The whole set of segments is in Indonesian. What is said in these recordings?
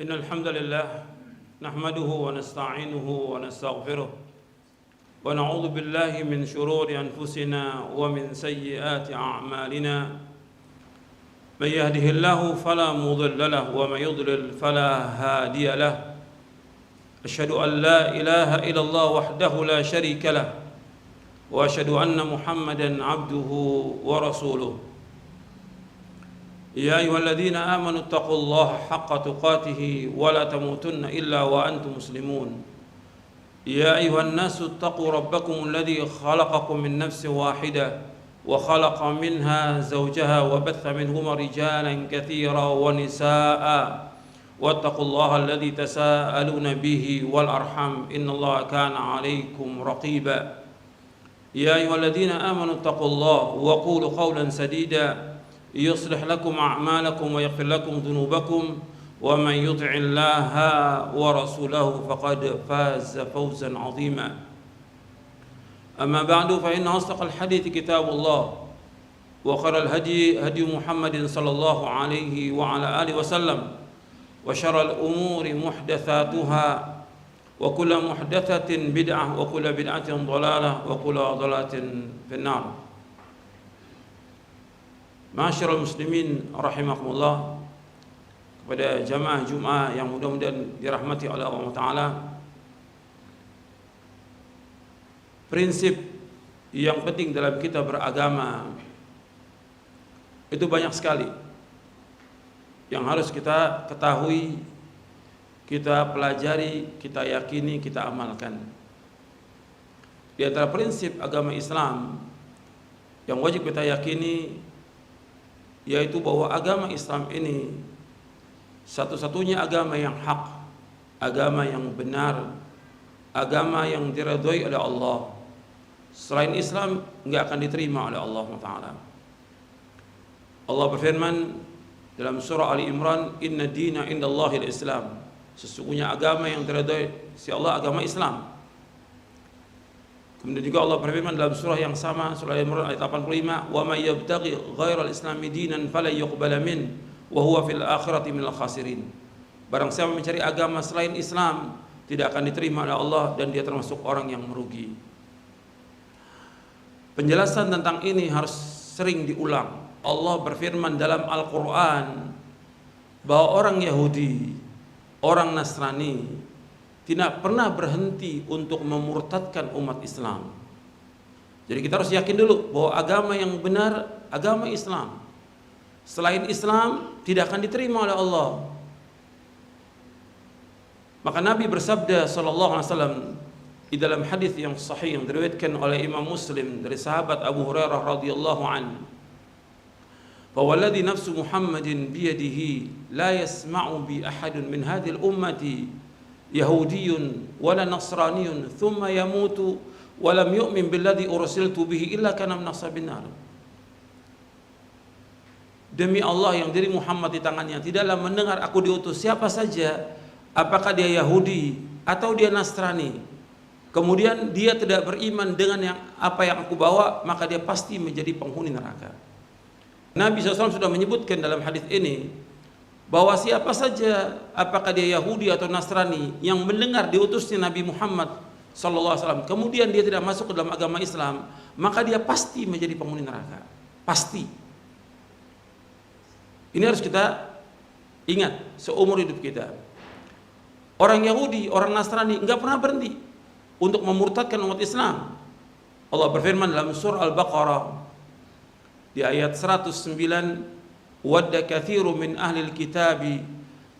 إن الحمد لله نحمده ونستعينه ونستغفره ونعوذ بالله من شرور أنفسنا ومن سيئات أعمالنا من يهده الله فلا مضل له ومن يضلل فلا هادي له أشهد أن لا إله إلا الله وحده لا شريك له وأشهد أن محمدا عبده ورسوله يا أيها الذين آمنوا اتقوا الله حق تقاته ولا تموتن إلا وأنتم مسلمون يا أيها الناس اتقوا ربكم الذي خلقكم من نفس واحدة وخلق منها زوجها وبث منهما رجالا كثيرا ونساء واتقوا الله الذي تساءلون به والأرحام إن الله كان عليكم رقيبا يا أيها الذين آمنوا اتقوا الله وقولوا قولا سديدا يصلح لكم أعمالكم ويغفر لكم ذنوبكم ومن يطع الله ورسوله فقد فاز فوزا عظيما أما بعد فإن أصدق الحديث كتاب الله وخير الهدي هدي محمد صلى الله عليه وعلى آله وسلم وشر الأمور محدثاتها وكل محدثة بدعة وكل بدعة ضلالة وكل ضلالة في النار. Ma'asyiral muslimin rahimakumullah, kepada jamaah Jumat yang mudah-mudahan dirahmati oleh Allah Ta'ala, prinsip yang penting dalam kita beragama itu banyak sekali yang harus kita ketahui, kita pelajari, kita yakini, kita amalkan. Di antara prinsip agama Islam yang wajib kita yakini yaitu bahwa agama Islam ini satu-satunya agama yang hak, agama yang benar, agama yang diridhoi oleh Allah. Selain Islam enggak akan diterima oleh Allah Ta'ala. Allah berfirman dalam surah Ali Imran, "Inna dina indallahil Islam." Sesungguhnya agama yang diridhoi si Allah agama Islam. Kemudian juga Allah berfirman dalam surah yang sama, surah Al-Imran ayat 85, "Wa may yabtaghi ghairal islami dinan fala yuqbala min wa huwa fil akhirati minal khasirin." Barang siapa mencari agama selain Islam, tidak akan diterima oleh Allah dan dia termasuk orang yang merugi. Penjelasan tentang ini harus sering diulang. Allah berfirman dalam Al-Qur'an bahwa orang Yahudi, orang Nasrani tidak pernah berhenti untuk memurtadkan umat Islam. Jadi kita harus yakin dulu bahwa agama yang benar agama Islam. Selain Islam tidak akan diterima oleh Allah. Maka Nabi bersabda sallallahu alaihi wasallam di dalam hadis yang sahih yang diriwayatkan oleh Imam Muslim dari sahabat Abu Hurairah radhiyallahu anhu, "Fawalladhi nafsu Muhammadin biyadihi la yasma'u bi ahadun min hadhil ummati Yahudiyun wala Nasraniyun thumma yamutu wa lam yu'min billadhi ursiltu bihi illa kana min ashabin nar." Demi Allah yang diri Muhammad di tangannya, tidaklah mendengar aku diutus siapa saja, apakah dia Yahudi atau dia Nasrani, kemudian dia tidak beriman dengan apa yang aku bawa, maka dia pasti menjadi penghuni neraka. Nabi SAW sudah menyebutkan dalam hadis ini bahwa siapa saja, apakah dia Yahudi atau Nasrani, yang mendengar diutusnya Nabi Muhammad SAW, kemudian dia tidak masuk ke dalam agama Islam, maka dia pasti menjadi penghuni neraka. Pasti. Ini harus kita ingat seumur hidup kita. Orang Yahudi, orang Nasrani enggak pernah berhenti untuk memurtadkan umat Islam. Allah berfirman dalam surah Al-Baqarah di ayat 109, "Wadda kathiru min ahlil kitabi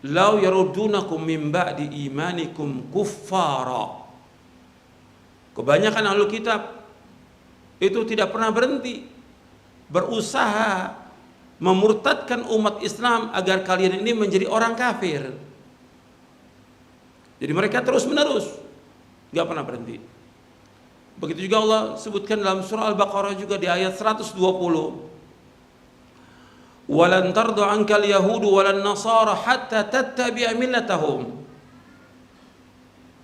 law yaruddunakum min ba'di imanikum kuffara." Kebanyakan ahlul kitab itu tidak pernah berhenti berusaha memurtadkan umat Islam agar kalian ini menjadi orang kafir. Jadi mereka terus menerus, enggak pernah berhenti. Begitu juga Allah sebutkan dalam surah Al-Baqarah juga di ayat 120, "Walan tardu ankal yahudu walan nasara hatta tattabi'a millatahum."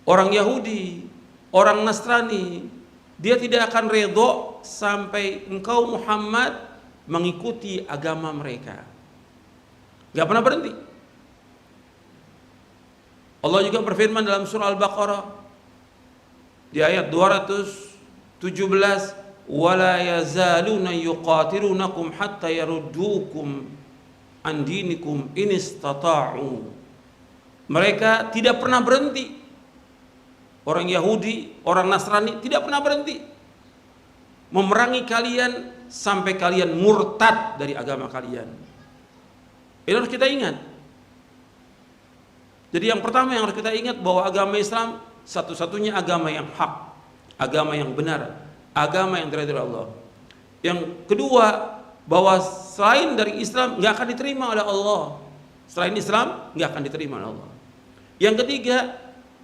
Orang Yahudi, orang Nasrani, dia tidak akan redha sampai engkau Muhammad mengikuti agama mereka. Gak pernah berhenti. Allah juga berfirman dalam surah Al-Baqarah di ayat 217, wala yazaluna yuqatilunakum hatta yaruddukum an dinikum in istata'u. Mereka tidak pernah berhenti. Orang Yahudi, orang Nasrani tidak pernah berhenti memerangi kalian sampai kalian murtad dari agama kalian. Ini harus kita ingat. Jadi yang pertama yang harus kita ingat bahwa agama Islam satu-satunya agama yang hak, agama yang benar, agama yang dari Allah. Yang kedua, bahwa selain dari Islam nggak akan diterima oleh Allah. Selain Islam nggak akan diterima oleh Allah. Yang ketiga,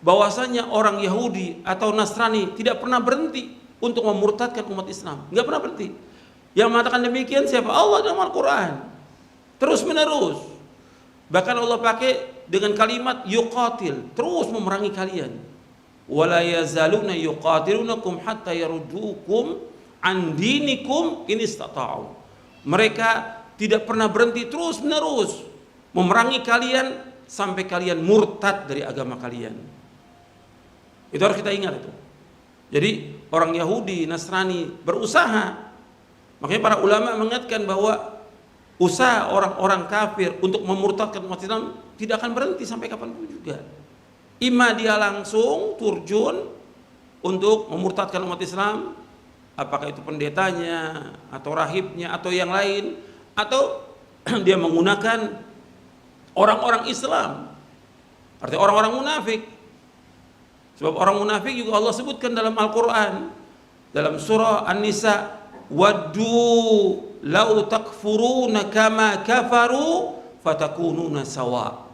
bahwasanya orang Yahudi atau Nasrani tidak pernah berhenti untuk memurtadkan umat Islam, nggak pernah berhenti. Yang mengatakan demikian siapa? Allah dalam Al-Quran, terus menerus. Bahkan Allah pakai dengan kalimat yuqatil, terus memerangi kalian. Wala yazaluna yuqatilunakum hatta yaruddukum an dinikum in istata'u. Mereka tidak pernah berhenti, terus menerus memerangi kalian sampai kalian murtad dari agama kalian. Itu harus kita ingat itu. Jadi orang Yahudi, Nasrani berusaha. Makanya para ulama mengingatkan bahwa usaha orang-orang kafir untuk memurtadkan umat Islam tidak akan berhenti sampai kapanpun juga. Ima dia langsung turjun untuk memurtadkan umat Islam, apakah itu pendetanya atau rahibnya atau yang lain, atau dia menggunakan orang-orang Islam, artinya orang-orang munafik. Sebab orang munafik juga Allah sebutkan dalam Al-Quran, dalam surah An-Nisa, waddu lau takfuruna kama kafaru fatakununa sawa.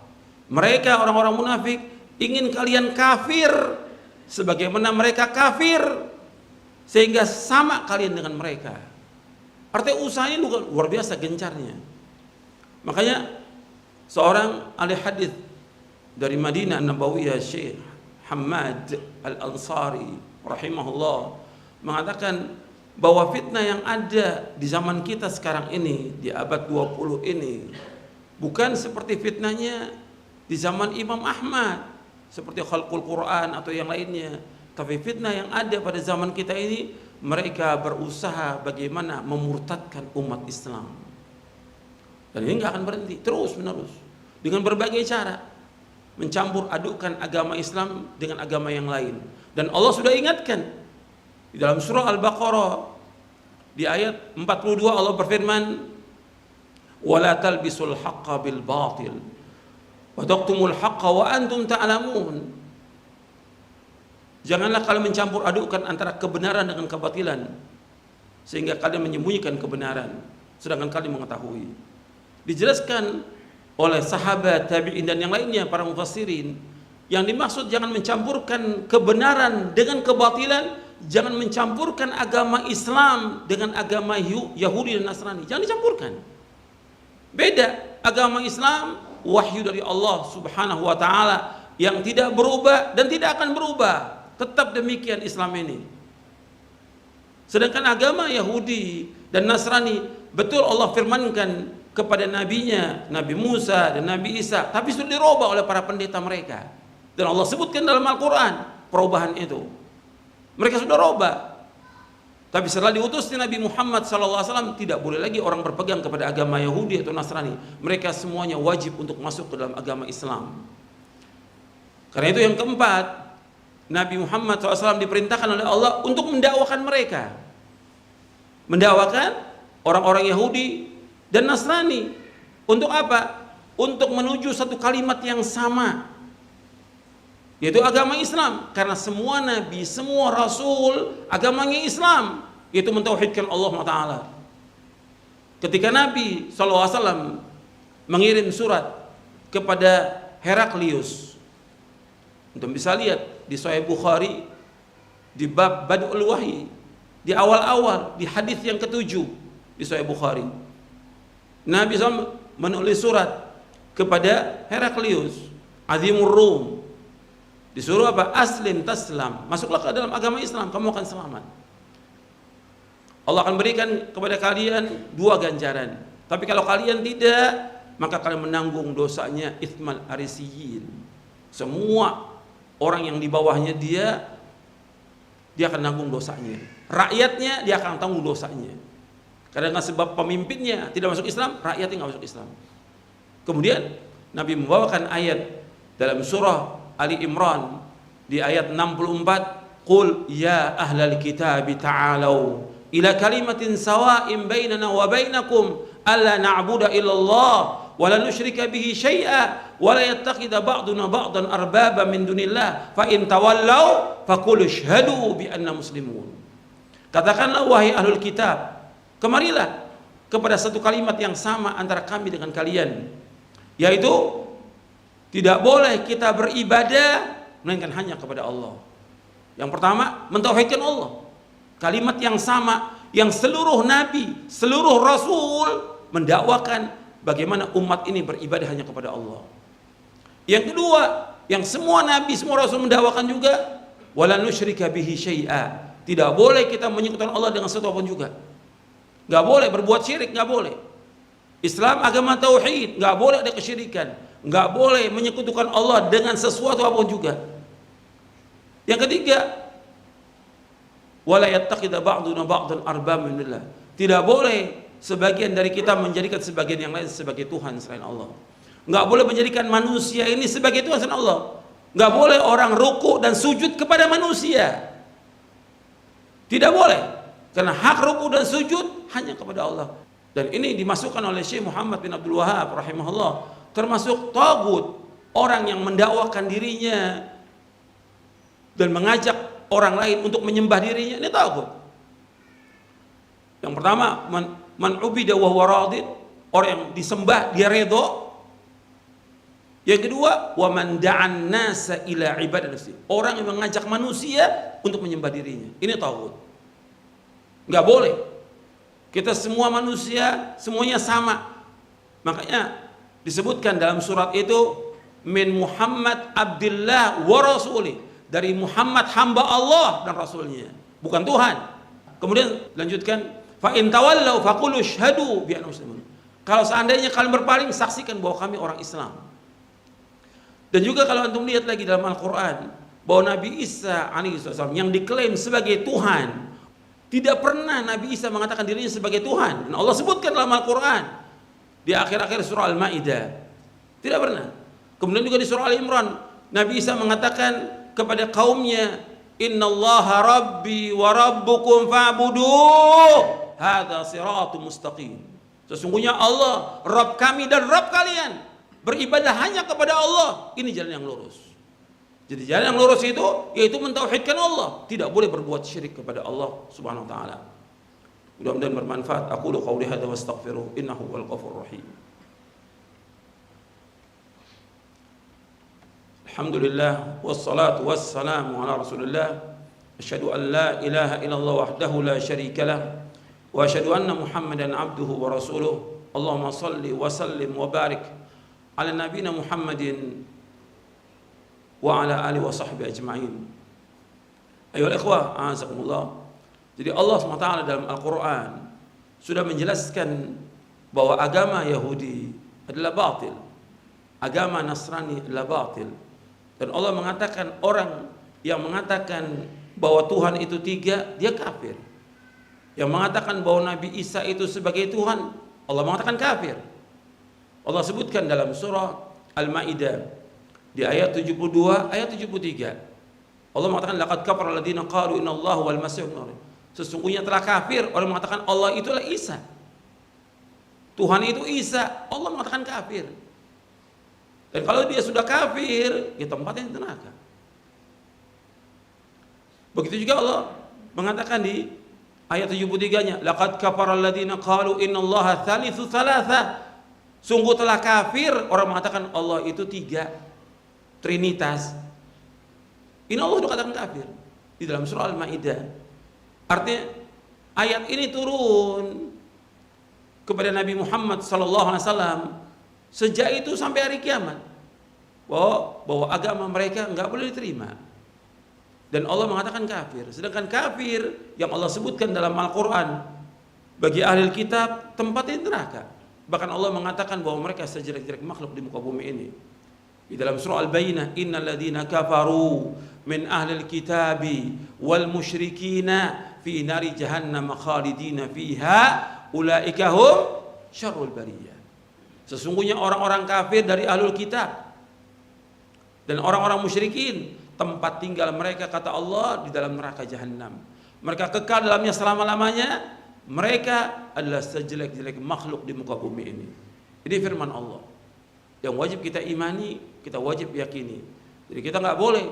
Mereka orang-orang munafik ingin kalian kafir sebagaimana mereka kafir, sehingga sama kalian dengan mereka. Artinya usahanya luar biasa gencarnya. Makanya seorang ahli hadis dari Madinah Nabawiyah, Syekh Hamad Al-Ansari rahimahullah, mengatakan bahwa fitnah yang ada di zaman kita sekarang ini, di abad 20 ini, bukan seperti fitnahnya di zaman Imam Ahmad, seperti khalqul Quran atau yang lainnya. Tapi fitnah yang ada pada zaman kita ini, mereka berusaha bagaimana memurtadkan umat Islam. Dan ini nggak akan berhenti, terus menerus dengan berbagai cara mencampur adukkan agama Islam dengan agama yang lain. Dan Allah sudah ingatkan di dalam surah Al-Baqarah di ayat 42, Allah berfirman, wala talbisul haqqa bil batil wa taqtumul haqqa wa antum ta'lamun. Janganlah kalian mencampur adukkan antara kebenaran dengan kebatilan sehingga kalian menyembunyikan kebenaran sedangkan kalian mengetahui. Dijelaskan oleh sahabat, tabi'in dan yang lainnya, para mufassirin, yang dimaksud jangan mencampurkan kebenaran dengan kebatilan, jangan mencampurkan agama Islam dengan agama Yahudi dan Nasrani, jangan dicampurkan. Beda. Agama Islam wahyu dari Allah Subhanahu wa taala yang tidak berubah dan tidak akan berubah. Tetap demikian Islam ini. Sedangkan agama Yahudi dan Nasrani, betul Allah firmankan kepada nabinya, Nabi Musa dan Nabi Isa, tapi sudah dirubah oleh para pendeta mereka. Dan Allah sebutkan dalam Al-Quran perubahan itu. Mereka sudah rubah. Tapi setelah diutusnya Nabi Muhammad SAW, tidak boleh lagi orang berpegang kepada agama Yahudi atau Nasrani. Mereka semuanya wajib untuk masuk ke dalam agama Islam. Karena itu yang keempat, Nabi Muhammad SAW diperintahkan oleh Allah untuk mendakwakan mereka. Mendakwakan orang-orang Yahudi dan Nasrani. Untuk apa? Untuk menuju satu kalimat yang sama, yaitu agama Islam. Karena semua nabi, semua rasul agamanya Islam, yaitu mentauhidkan Allah Ta'ala. Ketika Nabi SAW mengirim surat kepada Heraklius, untuk bisa lihat di Sahih Bukhari di bab Badul Wahyi, di awal-awal, di hadis yang ke-7 di Sahih Bukhari, Nabi SAW menulis surat kepada Heraklius, Azimur Rum, disuruh apa? Aslim taslam, masuklah ke dalam agama Islam, kamu akan selamat. Allah akan berikan kepada kalian 2 ganjaran. Tapi kalau kalian tidak, maka kalian menanggung dosanya itsmal arisiyin, Semua orang yang di bawahnya dia akan nanggung dosanya. Rakyatnya dia akan tanggung dosanya. Karena sebab pemimpinnya tidak masuk Islam, rakyatnya nggak masuk Islam. Kemudian Nabi membawakan ayat dalam surah Ali Imran di ayat 64, "Qul ya ahlal kitab ta'alu ila kalimatin sawa'in bainana wa bainakum alla na'budu illallah wa la nusyrika bihi syai'a wa la yattakhidha ba'duna ba'dan arbaba min dunillah fa in tawallaw faqul ashhadu bi anna muslimun." Katakanlah wahai ahlul kitab, kemarilah kepada satu kalimat yang sama antara kami dengan kalian, yaitu tidak boleh kita beribadah melainkan hanya kepada Allah. Yang pertama, mentauhidkan Allah. Kalimat yang sama yang seluruh nabi, seluruh rasul mendakwakan bagaimana umat ini beribadah hanya kepada Allah. Yang kedua, yang semua nabi, semua rasul mendakwakan juga, wala nusyrika bihi syai'a. Tidak boleh kita menyekutukan Allah dengan sesuatu apapun juga. Nggak boleh berbuat syirik, nggak boleh. Islam agama tauhid, nggak boleh ada kesyirikan, nggak boleh menyekutukan Allah dengan sesuatu apapun juga. Yang ketiga, wala yattakhidha ba'duna ba'dan arbaba min dunillah. Tidak boleh sebagian dari kita menjadikan sebagian yang lain sebagai Tuhan selain Allah. Nggak boleh menjadikan manusia ini sebagai Tuhan selain Allah. Nggak boleh orang ruku dan sujud kepada manusia. Tidak boleh, karena hak ruku dan sujud hanya kepada Allah. Dan ini dimasukkan oleh Syekh Muhammad bin Abdul Wahab rahimahullah, termasuk tagut, orang yang mendakwakan dirinya dan mengajak orang lain untuk menyembah dirinya, ini tagut. Yang pertama, man ubida wa huwa radin, orang yang disembah dia redha. Yang kedua, wa man da'an nasa ila ibadati, orang yang mengajak manusia untuk menyembah dirinya. Ini tagut. Enggak boleh. Kita semua manusia, semuanya sama. Makanya disebutkan dalam surat itu, min Muhammad Abdillah wa Rasulih, dari Muhammad hamba Allah dan Rasulnya, bukan Tuhan. Kemudian lanjutkan, fa in tawallaw faqulu asyhadu bi anna muslimun. Kalau seandainya kalian berpaling, saksikan bahwa kami orang Islam. Dan juga kalau antum lihat lagi dalam Al-Quran, bahwa Nabi Isa alaihissalam yang diklaim sebagai Tuhan, tidak pernah Nabi Isa mengatakan dirinya sebagai Tuhan. Dan Allah sebutkan dalam Al-Quran di akhir-akhir surah Al-Ma'idah, tidak pernah. Kemudian juga di surah Al-Imran, Nabi Isa mengatakan kepada kaumnya, innallaha rabbi wa rabbukum fa'buduh hadza siratum mustaqim. Sesungguhnya Allah Rabb kami dan Rabb kalian, beribadah hanya kepada Allah, ini jalan yang lurus. Jadi jalan yang lurus itu yaitu mentauhidkan Allah, tidak boleh berbuat syirik kepada Allah Subhanahu wa taala. Mudah-mudahan bermanfaat. Aku qouli hadza wa astaghfiruh innahu wal ghafurur rahim. Alhamdulillah wassalatu wassalamu ala Rasulillah. Asyhadu an la ilaha illallah wahdahu la syarika lah wa asyhadu anna Muhammadan abduhu wa rasuluh. Allahumma shalli wa sallim wa barik ala nabiyina Muhammadin wa ala alihi wa sahbihi ajma'in. Ayolah ikhwah, a'azakumullah. Jadi Allah SWT dalam Al-Quran sudah menjelaskan bahwa agama Yahudi adalah batil, agama Nasrani adalah batil. Dan Allah mengatakan orang yang mengatakan bahwa Tuhan itu tiga, dia kafir. Yang mengatakan bahwa Nabi Isa itu sebagai Tuhan, Allah mengatakan kafir. Allah sebutkan dalam surah Al-Ma'idah di ayat 72, ayat 73. Allah mengatakan laqad kafara alladziina qalu innallaha wal masih ibnu Maryam. Sesungguhnya telah kafir orang mengatakan Allah itulah Isa. Tuhan itu Isa, Allah mengatakan kafir. Dan kalau dia sudah kafir, ya tempatnya di neraka. Begitu juga Allah mengatakan di ayat 73-nya, laqad kafara alladziina qalu innallaha tsalitsu tsalatsa. Sungguh telah kafir orang mengatakan Allah itu tiga, Trinitas. Ini Allah sudah katakan kafir di dalam surah Al-Ma'idah. Artinya ayat ini turun kepada Nabi Muhammad SAW sejak itu sampai hari kiamat, bahwa agama mereka enggak boleh diterima. Dan Allah mengatakan kafir. Sedangkan kafir yang Allah sebutkan dalam Al-Quran bagi ahli kitab tempatnya neraka. Bahkan Allah mengatakan bahwa mereka sejelek-jelek makhluk di muka bumi ini. Di dalam surah Al-Bayyinah, innal ladzina kafaru min ahlil kitabi wal musyrikina fi nari jahannam khalidina fiha ulaika hum syarrul bariyah. Sesungguhnya orang-orang kafir dari ahlul kitab dan orang-orang musyrikin, tempat tinggal mereka kata Allah di dalam neraka jahanam. Mereka kekal dalamnya selama-lamanya. Mereka adalah sejelek-jelek makhluk di muka bumi ini. Ini firman Allah yang wajib kita imani, kita wajib yakini. Jadi kita nggak boleh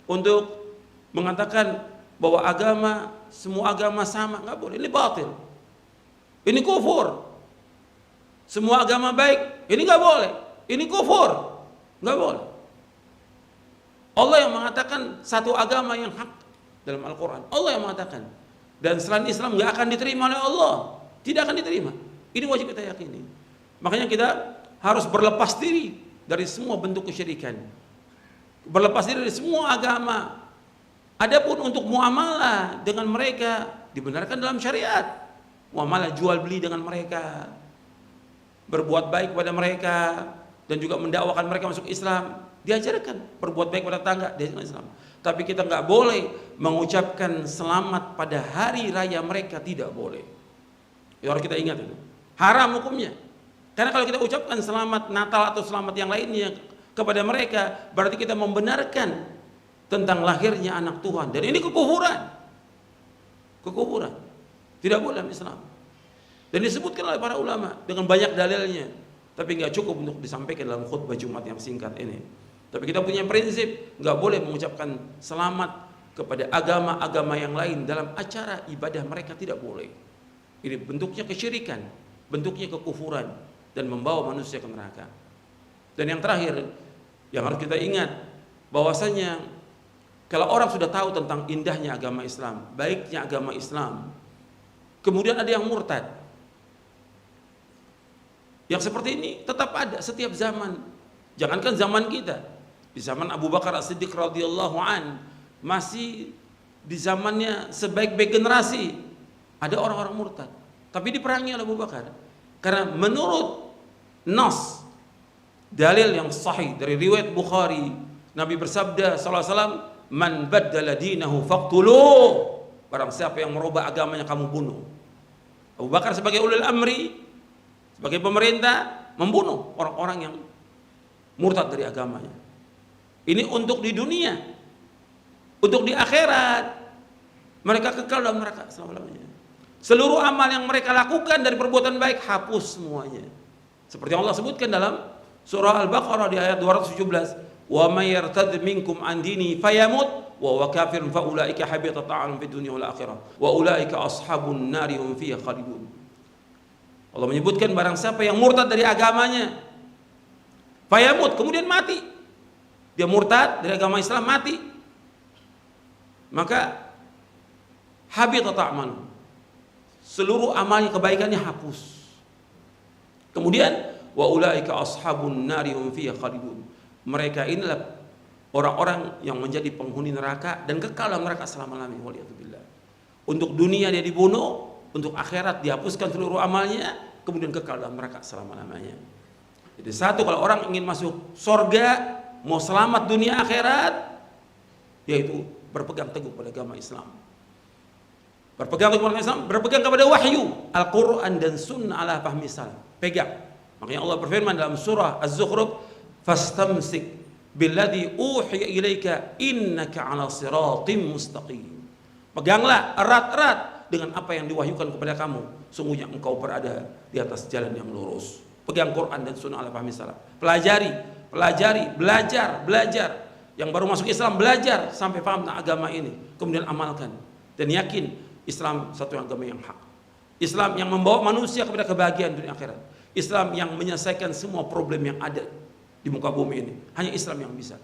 untuk mengatakan bahwa agama, semua agama sama, nggak boleh. Ini batil, ini kufur. Semua agama baik, ini nggak boleh. Ini kufur, nggak boleh. Allah yang mengatakan satu agama yang hak dalam Al-Quran. Allah yang mengatakan. Dan selain Islam nggak akan diterima oleh Allah, tidak akan diterima. Ini wajib kita yakini. Makanya kita harus berlepas diri dari semua bentuk kesyirikan, berlepas diri dari semua agama. Adapun untuk muamalah dengan mereka dibenarkan dalam syariat. Muamalah jual beli dengan mereka, berbuat baik kepada mereka, dan juga mendakwakan mereka masuk Islam, diajarkan. Berbuat baik pada tetangga, diajarkan Islam. Tapi kita nggak boleh mengucapkan selamat pada hari raya mereka, tidak boleh. Itu harus kita ingat itu. Haram hukumnya. Karena kalau kita ucapkan selamat Natal atau selamat yang lainnya kepada mereka, berarti kita membenarkan tentang lahirnya anak Tuhan. Dan ini kekufuran. Kekufuran. Tidak boleh dalam Islam. Dan disebutkan oleh para ulama dengan banyak dalilnya. Tapi nggak cukup untuk disampaikan dalam khutbah Jumat yang singkat ini. Tapi kita punya prinsip, nggak boleh mengucapkan selamat kepada agama-agama yang lain dalam acara ibadah mereka, tidak boleh. Ini bentuknya kesyirikan, bentuknya kekufuran, dan membawa manusia ke neraka. Dan yang terakhir yang harus kita ingat, bahwasanya kalau orang sudah tahu tentang indahnya agama Islam, baiknya agama Islam, kemudian ada yang murtad, yang seperti ini tetap ada setiap zaman. Jangankan zaman kita, di zaman Abu Bakar As-Siddiq radhiyallahu an, masih di zamannya sebaik-baik generasi ada orang-orang murtad, tapi diperangi oleh Abu Bakar. Karena menurut nas dalil yang sahih dari riwayat Bukhari, Nabi bersabda sallallahu alaihi wasallam, man baddala dinahu faqtuluh, barang siapa yang merubah agamanya kamu bunuh. Abu Bakar sebagai ulil amri, sebagai pemerintah, membunuh orang-orang yang murtad dari agamanya. Ini untuk di dunia. Untuk di akhirat mereka kekal dalam neraka selama-lamanya. Seluruh amal yang mereka lakukan dari perbuatan baik hapus semuanya. Seperti Allah sebutkan dalam surah Al-Baqarah di ayat 217, "Wa may yartad minkum an dini fayamut wa huwa kafirun fa ulaika habitat a'malun fid dunya wal akhirah wa ulaika ashabun nari hum fiha khalidun." Allah menyebutkan barang siapa yang murtad dari agamanya, fayamut, kemudian mati. Dia murtad dari agama Islam, mati. Maka habitat a'malun, seluruh amalnya kebaikannya hapus. Kemudian wa ulaika ashabun nari hum fiha khalidun. Mereka inilah orang-orang yang menjadi penghuni neraka dan kekal dalam neraka selama-lamanya. Waliyadzubillah. Untuk dunia dia dibunuh, untuk akhirat dihapuskan seluruh amalnya, kemudian kekal dalam neraka selama-lamanya. Jadi satu, kalau orang ingin masuk surga, mau selamat dunia akhirat, yaitu berpegang teguh pada agama Islam. Berpegang kepada Islam, berpegang kepada wahyu Al-Quran dan Sunnah ala fahmi salaf. Pegang. Makanya Allah berfirman dalam surah Az-Zukhruf, fastamsik billadzi uhiya ilaika innaka ala siratim mustaqim. Peganglah erat-erat dengan apa yang diwahyukan kepada kamu, sungguhnya engkau berada di atas jalan yang lurus. Pegang Quran dan Sunnah ala fahmi salaf. Pelajari, belajar. Yang baru masuk Islam belajar sampai paham tentang agama ini, kemudian amalkan dan yakin Islam satu agama yang hak. Islam yang membawa manusia kepada kebahagiaan dunia akhirat. Islam yang menyelesaikan semua problem yang ada di muka bumi ini. Hanya Islam yang bisa.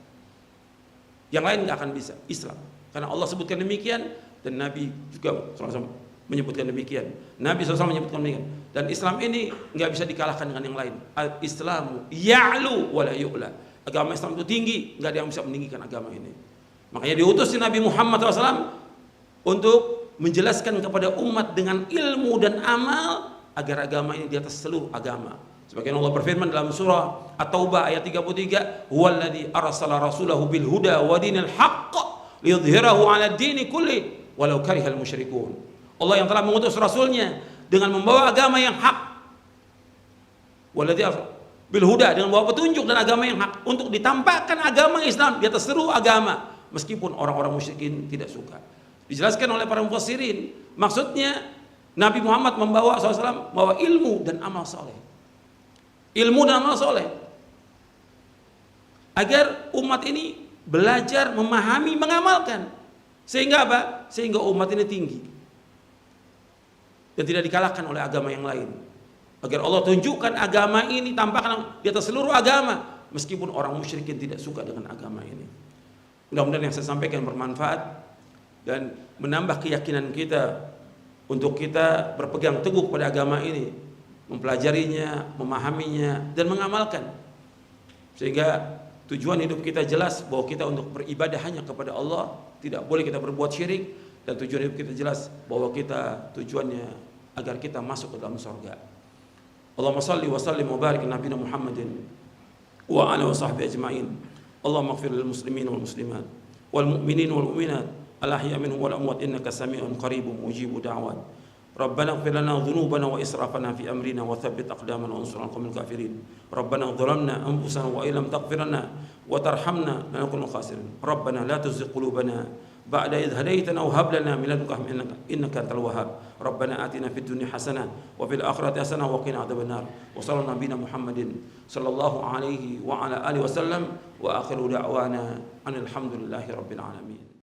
Yang lain nggak akan bisa. Islam. Karena Allah sebutkan demikian dan Nabi juga SAW menyebutkan demikian. Nabi SAW menyebutkan demikian. Dan Islam ini nggak bisa dikalahkan dengan yang lain. Al-Islamu ya'lu wa la yu'la. Agama Islam itu tinggi, nggak ada yang bisa meninggikan agama ini. Makanya diutus Nabi Muhammad SAW untuk menjelaskan kepada umat dengan ilmu dan amal agar agama ini di atas seluruh agama, Sebagian Allah berfirman dalam surah At-Taubah ayat 33, "Huwallazi arsala rasulahu bil huda wa dinil haqq liyudhhirahu 'ala ad-dini kulli walau karihal musyrikun." Allah yang telah mengutus rasulnya dengan membawa agama yang hak. Wallazi bil huda, dengan membawa petunjuk dan agama yang hak, untuk ditampakkan agama Islam di atas seluruh agama meskipun orang-orang musyrikin tidak suka. Dijelaskan oleh para mufassirin, maksudnya Nabi Muhammad membawa SAW membawa ilmu dan amal soleh. Ilmu dan amal soleh, agar umat ini belajar, memahami, mengamalkan, sehingga apa? Sehingga umat ini tinggi dan tidak dikalahkan oleh agama yang lain. Agar Allah tunjukkan agama ini, tampakkan di atas seluruh agama, meskipun orang musyrikin tidak suka dengan agama ini. Mudah-mudahan yang saya sampaikan bermanfaat dan menambah keyakinan kita untuk kita berpegang teguh pada agama ini, mempelajarinya, memahaminya, dan mengamalkan, sehingga tujuan hidup kita jelas bahwa kita untuk beribadah hanya kepada Allah, tidak boleh kita berbuat syirik, dan tujuan hidup kita jelas bahwa kita tujuannya agar kita masuk ke dalam surga. Allahumma salli wa sallim wa barik ala nabiyina Muhammadin wa ala wa sahbihi ajma'in. Allahumma ighfir lil muslimin wal muslimat wal mu'minin wal mu'minat al ahya minhum wal amwat innaka sami'un qaribun mujibud da'wat. ربنا اغفر لنا ذنوبنا وإسرافنا في أمرنا وثبت أقدامنا وانصرنا على القوم الكافرين. ربنا ظلمنا أنفسنا وإن لم تغفر لنا وترحمنا لنكن من الخاسرين. ربنا لا تزغ قلوبنا بعد إذ هديتنا وهب لنا من لدنك إنك أنت الوهاب. ربنا آتنا في الدنيا حسنة وفي الآخرة حسنة وقنا عذاب النار. وصلى الله نبينا محمد صلى الله عليه وعلى آله وسلم وآخر دعوانا أن الحمد لله رب العالمين.